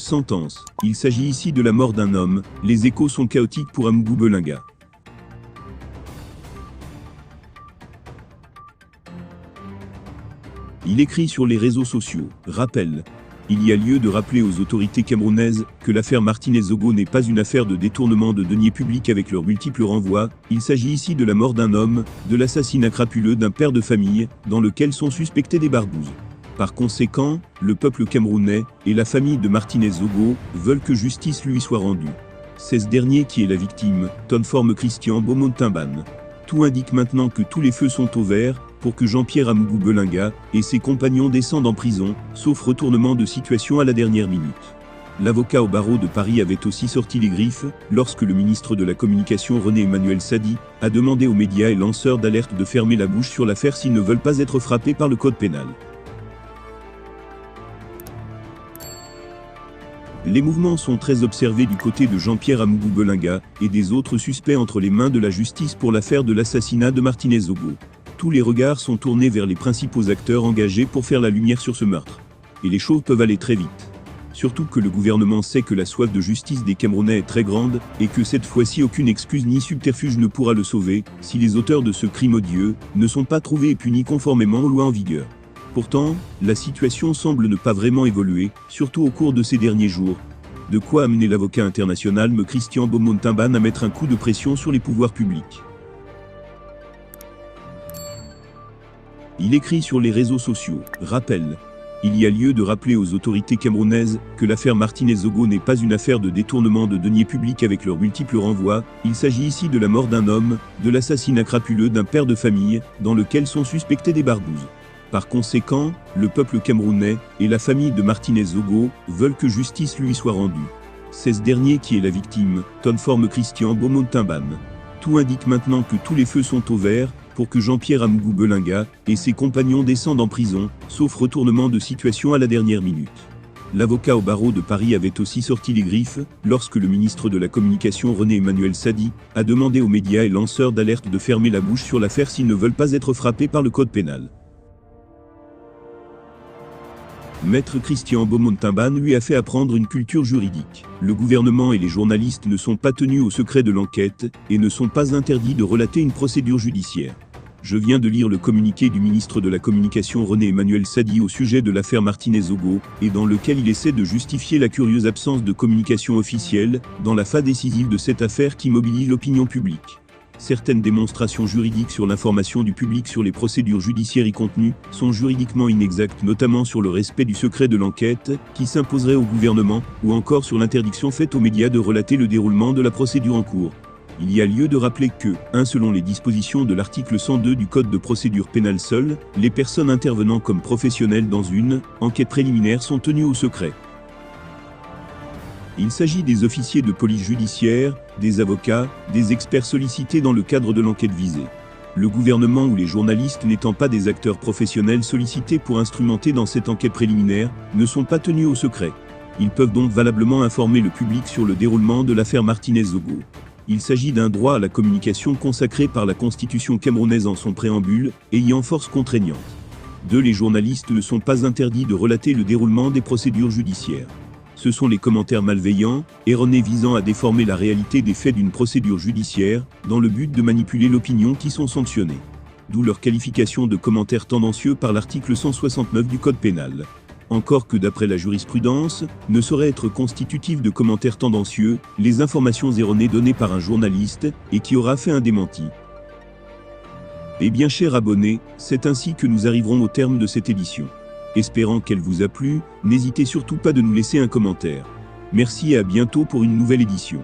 Sentence. Il s'agit ici de la mort d'un homme. Les échos sont chaotiques pour Amougou Belinga. Il écrit sur les réseaux sociaux. Rappel. Il y a lieu de rappeler aux autorités camerounaises que l'affaire Martinez-Zogo n'est pas une affaire de détournement de deniers publics avec leurs multiples renvois. Il s'agit ici de la mort d'un homme, de l'assassinat crapuleux d'un père de famille, dans lequel sont suspectés des barbouzes. Par conséquent, le peuple camerounais et la famille de Martinez-Zogo veulent que justice lui soit rendue. C'est ce dernier qui est la victime, informe Christian Beaumont-Timban. Tout indique maintenant que tous les feux sont au vert pour que Jean-Pierre Amougou Belinga et ses compagnons descendent en prison, sauf retournement de situation à la dernière minute. L'avocat au barreau de Paris avait aussi sorti les griffes lorsque le ministre de la Communication René-Emmanuel Sadi a demandé aux médias et lanceurs d'alerte de fermer la bouche sur l'affaire s'ils ne veulent pas être frappés par le code pénal. Les mouvements sont très observés du côté de Jean-Pierre Amougou Belinga et des autres suspects entre les mains de la justice pour l'affaire de l'assassinat de Martinez-Zogo. Tous les regards sont tournés vers les principaux acteurs engagés pour faire la lumière sur ce meurtre. Et les choses peuvent aller très vite. Surtout que le gouvernement sait que la soif de justice des Camerounais est très grande et que cette fois-ci aucune excuse ni subterfuge ne pourra le sauver si les auteurs de ce crime odieux ne sont pas trouvés et punis conformément aux lois en vigueur. Pourtant, la situation semble ne pas vraiment évoluer, surtout au cours de ces derniers jours. De quoi amener l'avocat international Christian Beaumont-Timban à mettre un coup de pression sur les pouvoirs publics. Il écrit sur les réseaux sociaux. Rappel. Il y a lieu de rappeler aux autorités camerounaises que l'affaire Martinez-Zogo n'est pas une affaire de détournement de deniers publics avec leurs multiples renvois. Il s'agit ici de la mort d'un homme, de l'assassinat crapuleux d'un père de famille, dans lequel sont suspectés des barbouzes. Par conséquent, le peuple camerounais et la famille de Martinez-Zogo veulent que justice lui soit rendue. C'est ce dernier qui est la victime, informe Christian Beaumont-Timban. Tout indique maintenant que tous les feux sont au vert pour que Jean-Pierre Amougou Belinga et ses compagnons descendent en prison, sauf retournement de situation à la dernière minute. L'avocat au barreau de Paris avait aussi sorti les griffes lorsque le ministre de la Communication René-Emmanuel Sadi a demandé aux médias et lanceurs d'alerte de fermer la bouche sur l'affaire s'ils ne veulent pas être frappés par le code pénal. Maître Christian Beaumont-Timban lui a fait apprendre une culture juridique. Le gouvernement et les journalistes ne sont pas tenus au secret de l'enquête et ne sont pas interdits de relater une procédure judiciaire. Je viens de lire le communiqué du ministre de la Communication René-Emmanuel Sadi au sujet de l'affaire Martinez-Zogo et dans lequel il essaie de justifier la curieuse absence de communication officielle dans la phase décisive de cette affaire qui mobilise l'opinion publique. Certaines démonstrations juridiques sur l'information du public sur les procédures judiciaires y contenues sont juridiquement inexactes, notamment sur le respect du secret de l'enquête, qui s'imposerait au gouvernement, ou encore sur l'interdiction faite aux médias de relater le déroulement de la procédure en cours. Il y a lieu de rappeler que, selon les dispositions de l'article 102 du Code de procédure pénale, seules les personnes intervenant comme professionnelles dans une enquête préliminaire sont tenues au secret. Il s'agit des officiers de police judiciaire, des avocats, des experts sollicités dans le cadre de l'enquête visée. Le gouvernement ou les journalistes n'étant pas des acteurs professionnels sollicités pour instrumenter dans cette enquête préliminaire, ne sont pas tenus au secret. Ils peuvent donc valablement informer le public sur le déroulement de l'affaire Martinez-Zogo. Il s'agit d'un droit à la communication consacré par la Constitution camerounaise en son préambule, ayant force contraignante. 2. Les journalistes ne sont pas interdits de relater le déroulement des procédures judiciaires. Ce sont les commentaires malveillants, erronés visant à déformer la réalité des faits d'une procédure judiciaire, dans le but de manipuler l'opinion qui sont sanctionnés. D'où leur qualification de commentaires tendancieux par l'article 169 du Code pénal. Encore que d'après la jurisprudence, ne sauraient être constitutifs de commentaires tendancieux, les informations erronées données par un journaliste, et qui aura fait un démenti. Eh bien chers abonnés, c'est ainsi que nous arriverons au terme de cette édition. Espérant qu'elle vous a plu, n'hésitez surtout pas de nous laisser un commentaire. Merci et à bientôt pour une nouvelle édition.